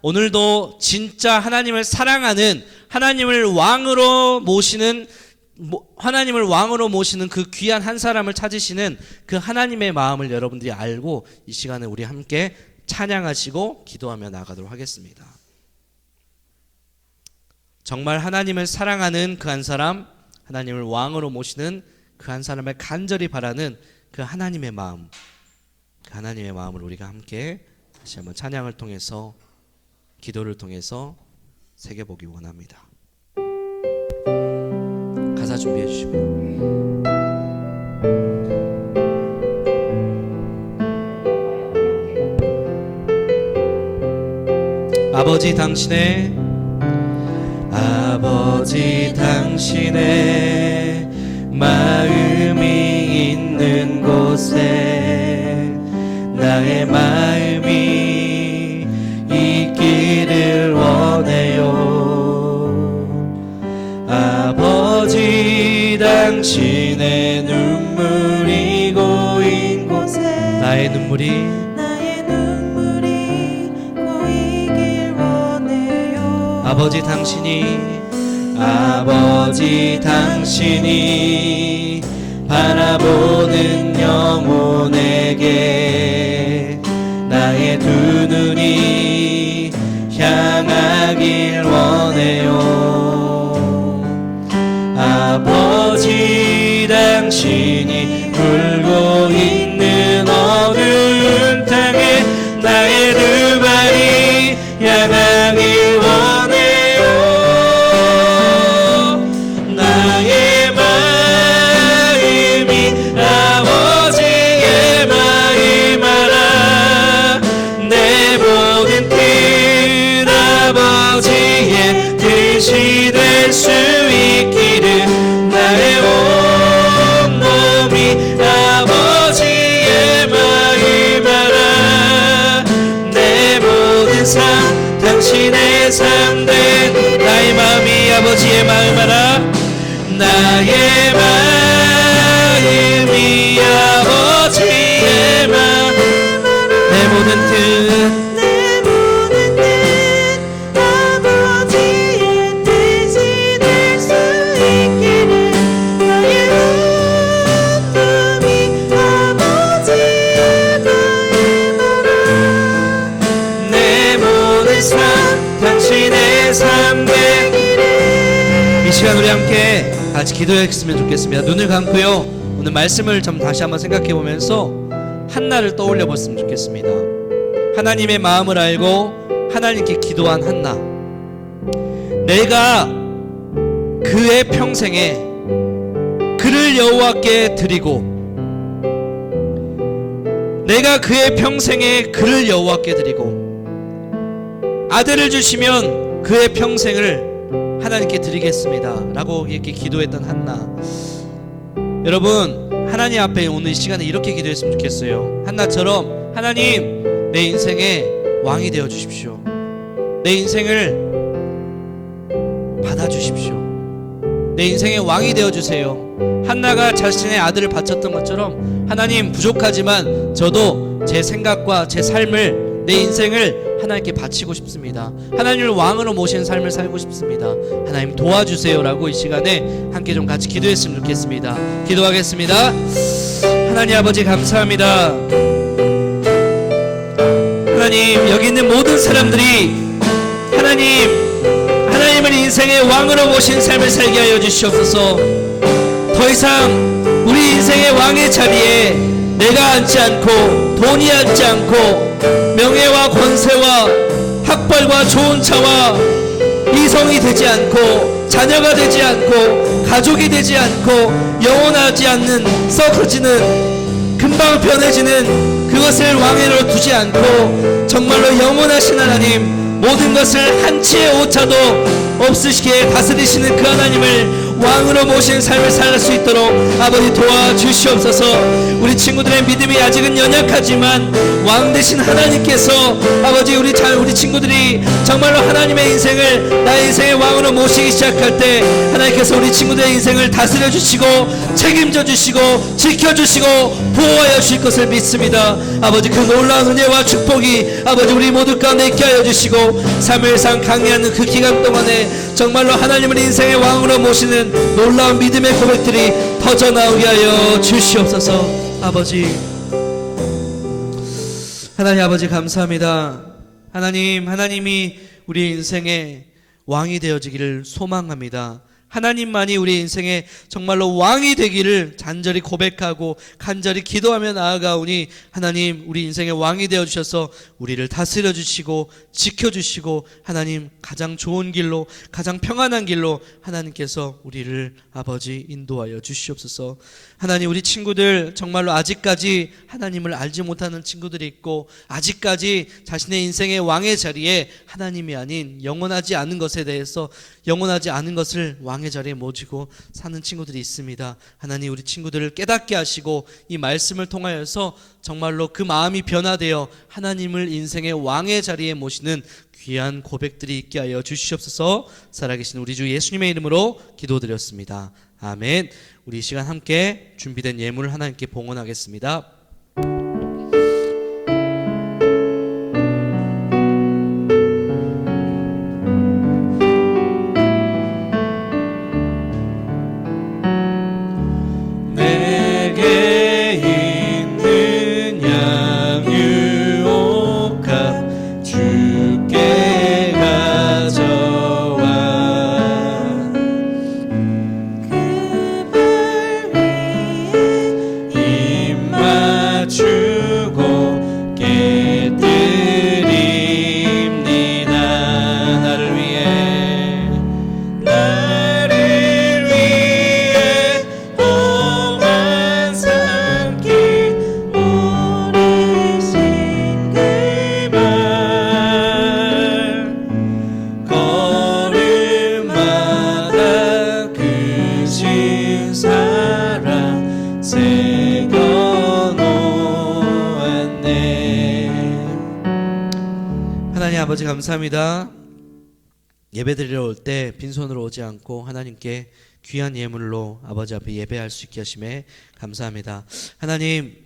오늘도 진짜 하나님을 사랑하는 하나님을 왕으로 모시는 그 귀한 한 사람을 찾으시는 그 하나님의 마음을 여러분들이 알고 이 시간에 우리 함께 찬양하시고 기도하며 나가도록 하겠습니다. 정말 하나님을 사랑하는 그 한 사람, 하나님을 왕으로 모시는 그 한 사람을 간절히 바라는 그 하나님의 마음, 그 하나님의 마음을 우리가 함께 다시 한번 찬양을 통해서 기도를 통해서 새겨보기 원합니다. 가사 준비해 주시고요. 아버지 당신의 마음이 있는 곳에 나의 마음이 있기를 원해요. 아버지 당신의 눈물이 고인 곳에 나의 눈물이 고이길 원해요. 아버지 당신이 바라보는 영혼에게 나의 두 눈이 향하길 원해요. 아버지 당신이 울고 있는 어두운 땅에 나의 두 발이 향하길 원해요. 나의 마음이 당신의 삶된 나의 마음이 아버지의 마음 알아. 나의 마음이 아버지의 마음. 내 모든 뜻 아버지의 뜻이 될 수 있기를. 나의 마음이 아버지의 마음. 내 모든 삶 당신의 삶 되기를. 이 시간 우리 함께 같이 기도했으면 좋겠습니다. 눈을 감고요, 오늘 말씀을 좀 다시 한번 생각해 보면서 한나를 떠올려 봤으면 좋겠습니다. 하나님의 마음을 알고 하나님께 기도한 한나. 내가 그의 평생에 그를 여호와께 드리고, 내가 그의 평생에 그를 여호와께 드리고, 아들을 주시면 그의 평생을 하나님께 드리겠습니다 라고 이렇게 기도했던 한나. 여러분, 하나님 앞에 오늘 이 시간에 이렇게 기도했으면 좋겠어요. 한나처럼 하나님, 내 인생의 왕이 되어 주십시오. 내 인생을 받아주십시오. 내 인생의 왕이 되어 주세요. 한나가 자신의 아들을 바쳤던 것처럼 하나님, 부족하지만 저도 제 생각과 제 삶을, 내 인생을 하나님께 바치고 싶습니다. 하나님을 왕으로 모시는 삶을 살고 싶습니다. 하나님 도와주세요 라고 이 시간에 함께 좀 같이 기도했으면 좋겠습니다. 기도하겠습니다. 하나님 아버지 감사합니다. 하나님, 여기 있는 모든 사람들이 하나님을 인생의 왕으로 모신 삶을 살게 하여 주시옵소서. 더 이상 우리 인생의 왕의 자리에 내가 앉지 않고, 돈이 앉지 않고, 명예와 권세와 학벌과 좋은 차와 이성이 되지 않고, 자녀가 되지 않고, 가족이 되지 않고, 영원하지 않는, 썩어지는, 금방 변해지는 그것을 왕으로 두지 않고, 정말로 영원하신 하나님, 모든 것을 한치의 오차도 없으시게 다스리시는 그 하나님을 왕으로 모신 삶을 살 수 있도록 아버지 도와주시옵소서. 우리 친구들의 믿음이 아직은 연약하지만 왕 되신 하나님께서 아버지 우리 친구들이 정말로 하나님의 인생을 나의 인생의 왕으로 모시기 시작할 때 하나님께서 우리 친구들의 인생을 다스려 주시고 책임져 주시고 지켜주시고 보호하여 주실 것을 믿습니다. 아버지, 그 놀라운 은혜와 축복이 아버지 우리 모두 가운데 있게 하여 주시고 3일상 강의하는 그 기간 동안에 정말로 하나님을 인생의 왕으로 모시는 놀라운 믿음의 고백들이 터져나오게 하여 주시옵소서. 아버지, 하나님 아버지 감사합니다. 하나님이 우리 인생의 왕이 되어지기를 소망합니다. 하나님만이 우리 인생에 정말로 왕이 되기를 간절히 고백하고 간절히 기도하며 나아가오니 하나님, 우리 인생의 왕이 되어주셔서 우리를 다스려 주시고 지켜주시고 하나님, 가장 좋은 길로, 가장 평안한 길로 하나님께서 우리를 아버지 인도하여 주시옵소서. 하나님, 우리 친구들 정말로 아직까지 하나님을 알지 못하는 친구들이 있고 아직까지 자신의 인생의 왕의 자리에 하나님이 아닌 영원하지 않은 것에 대해서, 영원하지 않은 것을 왕의 자리에 모시고 사는 친구들이 있습니다. 하나님, 우리 친구들을 깨닫게 하시고 이 말씀을 통하여서 정말로 그 마음이 변화되어 하나님을 인생의 왕의 자리에 모시는 귀한 고백들이 있게 하여 주시옵소서. 살아계신 우리 주 예수님의 이름으로 기도드렸습니다. 아멘. 우리 이 시간 함께 준비된 예물을 하나님께 봉헌하겠습니다. 하나님 아버지 감사합니다. 예배드리러 올 때 빈손으로 오지 않고 하나님께 귀한 예물로 아버지 앞에 예배할 수 있게 하심에 감사합니다. 하나님,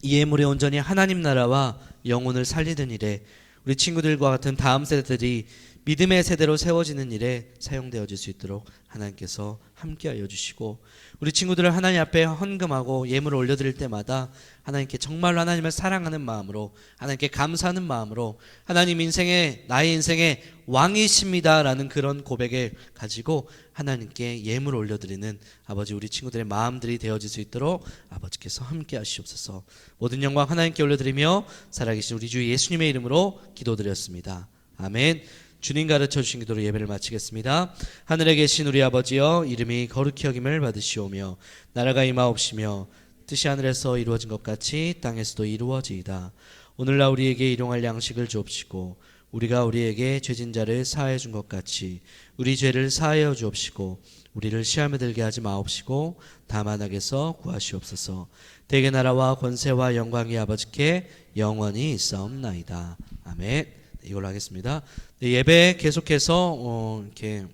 이 예물이 온전히 하나님 나라와 영혼을 살리는 일에 우리 친구들과 같은 다음 세대들이 믿음의 세대로 세워지는 일에 사용되어질 수 있도록 하나님께서 함께하여 주시고, 우리 친구들을 하나님 앞에 헌금하고 예물을 올려드릴 때마다 하나님께 정말로 하나님을 사랑하는 마음으로, 하나님께 감사하는 마음으로 하나님 인생의, 나의 인생의 왕이십니다라는 그런 고백을 가지고 하나님께 예물을 올려드리는 아버지 우리 친구들의 마음들이 되어질 수 있도록 아버지께서 함께 하시옵소서. 모든 영광 하나님께 올려드리며 살아계신 우리 주 예수님의 이름으로 기도드렸습니다. 아멘. 주님 가르쳐 주신 기도로 예배를 마치겠습니다. 하늘에 계신 우리 아버지여, 이름이 거룩히 여김을 받으시오며 나라가 임하옵시며 뜻이 하늘에서 이루어진 것 같이 땅에서도 이루어지이다. 오늘날 우리에게 일용할 양식을 주옵시고 우리가 우리에게 죄진 자를 사하여 준 것 같이 우리 죄를 사하여 주옵시고 우리를 시험에 들게 하지 마옵시고 다만 악에서 구하시옵소서. 대개 나라와 권세와 영광이 아버지께 영원히 있사옵나이다. 아멘. 이걸로 하겠습니다. 네, 예배 계속해서 이렇게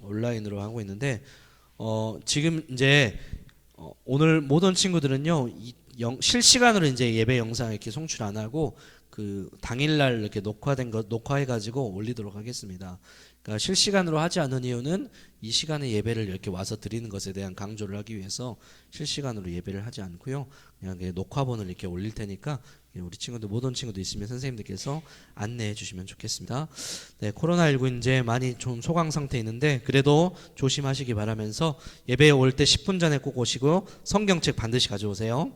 온라인으로 하고 있는데 지금 이제 오늘 모든 친구들은요 실시간으로 이제 예배 영상 이렇게 송출 안 하고 그 당일날 이렇게 녹화된 거 녹화해가지고 올리도록 하겠습니다. 그러니까 실시간으로 하지 않은 이유는 이 시간에 예배를 이렇게 와서 드리는 것에 대한 강조를 하기 위해서 실시간으로 예배를 하지 않고요. 그냥 녹화본을 이렇게 올릴 테니까 우리 친구들 모든 친구들 있으면 선생님들께서 안내해 주시면 좋겠습니다. 네, 코로나19 이제 많이 좀 소강 상태에 있는데 그래도 조심하시기 바라면서 예배에 올 때 10분 전에 꼭 오시고 성경책 반드시 가져오세요.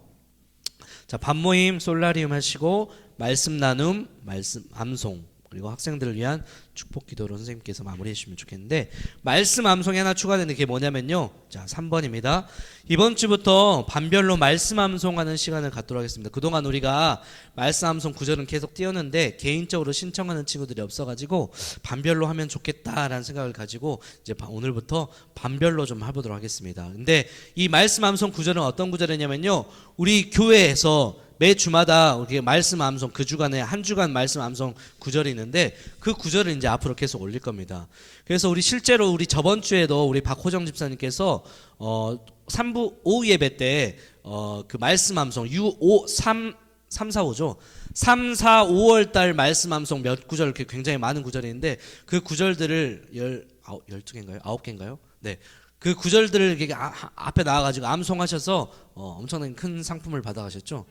자, 밤모임 솔라리움 하시고 말씀 나눔, 말씀 암송, 그리고 학생들을 위한 축복 기도로 선생님께서 마무리해 주시면 좋겠는데, 말씀 암송이 하나 추가되는 게 뭐냐면요, 자 3번입니다. 이번 주부터 반별로 말씀 암송하는 시간을 갖도록 하겠습니다. 그동안 우리가 말씀 암송 구절은 계속 띄웠는데 개인적으로 신청하는 친구들이 없어가지고 반별로 하면 좋겠다라는 생각을 가지고 이제 오늘부터 반별로 좀 해보도록 하겠습니다. 근데 이 말씀 암송 구절은 어떤 구절이냐면요, 우리 교회에서 매 주마다 이렇게 말씀 암송, 그 주간에 한 주간 말씀 암송 구절이 있는데 그 구절을 이제 앞으로 계속 올릴 겁니다. 그래서 우리 실제로 우리 저번 주에도 우리 박호정 집사님께서 3부 오후 예배 때 그 말씀 암송 3, 4, 5죠. 3, 4, 5월 달 말씀 암송 몇 구절, 이렇게 굉장히 많은 구절이 있는데 그 구절들을 12개인가요? 9개인가요? 네. 그 구절들을 이렇게 앞에 나와가지고 암송하셔서 엄청난 큰 상품을 받아가셨죠.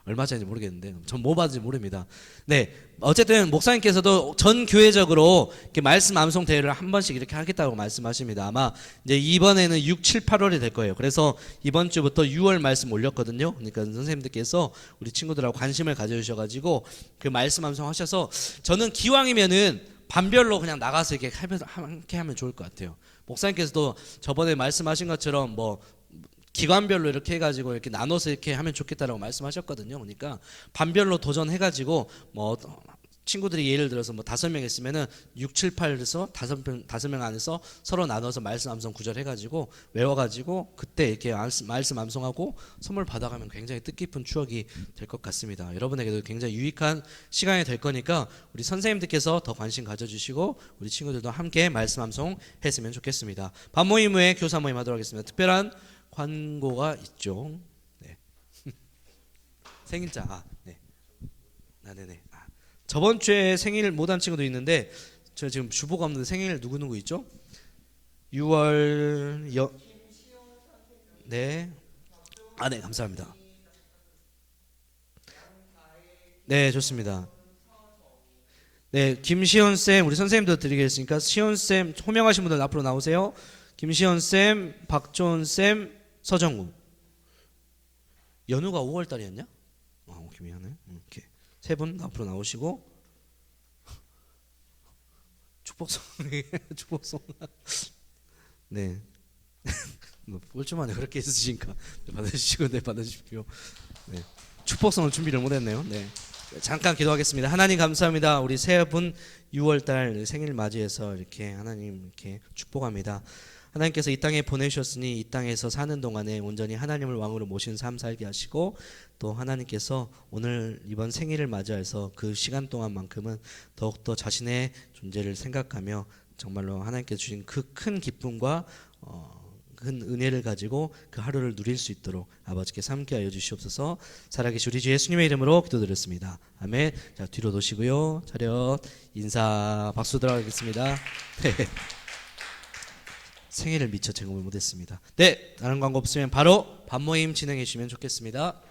얼마짜리인지 모르겠는데 전 뭐 받은지 모릅니다. 네, 어쨌든 목사님께서도 전 교회적으로 이렇게 말씀 암송 대회를 한 번씩 이렇게 하겠다고 말씀하십니다. 아마 이제 이번에는 6, 7, 8월이 될 거예요. 그래서 이번 주부터 6월 말씀 올렸거든요. 그러니까 선생님들께서 우리 친구들하고 관심을 가져주셔가지고 그 말씀 암송 하셔서, 저는 기왕이면은 반별로 그냥 나가서 이렇게 함께 하면 좋을 것 같아요. 목사님께서도 저번에 말씀하신 것처럼 뭐 기관별로 이렇게 해가지고 이렇게 나눠서 이렇게 하면 좋겠다라고 말씀하셨거든요. 그러니까 반별로 도전해가지고 뭐 친구들이 예를 들어서 뭐 5명 있으면은 6, 7, 8에서 5명 안에서 서로 나눠서 말씀 암송 구절 해가지고 외워가지고 그때 이렇게 말씀 암송하고 선물 받아가면 굉장히 뜻깊은 추억이 될 것 같습니다. 여러분에게도 굉장히 유익한 시간이 될 거니까 우리 선생님들께서 더 관심 가져주시고 우리 친구들도 함께 말씀 암송 했으면 좋겠습니다. 밤모임 후에 교사 모임 하도록 하겠습니다. 특별한 광고가 있죠. 네. 생일자. 네. 네네. 저번 주에 생일 못한 친구도 있는데 저 지금 주보가 없는데 생일 누구 있죠? 6월 네. 네, 감사합니다. 네, 좋습니다. 네, 김시현 쌤, 우리 선생님도 드리겠으니까 시현 쌤 호명하신 분들 앞으로 나오세요. 김시현 쌤, 박조은 쌤, 서정우. 연우가 5월 달이었냐? 오케이, 미안해. 이렇게 세 분 앞으로 나오시고 축복송. 네. 꼴찌만에 그렇게 있으시니까 받으시고 네, 받으십시오. 네. 축복송을 준비를 못했네요. 네. 잠깐 기도하겠습니다. 하나님 감사합니다. 우리 세 분 6월달 생일 맞이해서 이렇게 하나님 이렇게 축복합니다. 하나님께서 이 땅에 보내주셨으니 이 땅에서 사는 동안에 온전히 하나님을 왕으로 모신 삶 살게 하시고, 또 하나님께서 오늘 이번 생일을 맞이해서 그 시간 동안만큼은 더욱더 자신의 존재를 생각하며 정말로 하나님께서 주신 그 큰 기쁨과 큰 은혜를 가지고 그 하루를 누릴 수 있도록 아버지께 함께 하여 주시옵소서. 살아계신 우리 주 예수님의 이름으로 기도드렸습니다. 아멘. 자, 뒤로 놓으시고요. 차렷 인사 박수 들어가겠습니다. 네. 생일을 미처 제공을 못했습니다. 네, 다른 광고 없으면 바로 밤모임 진행해 주시면 좋겠습니다.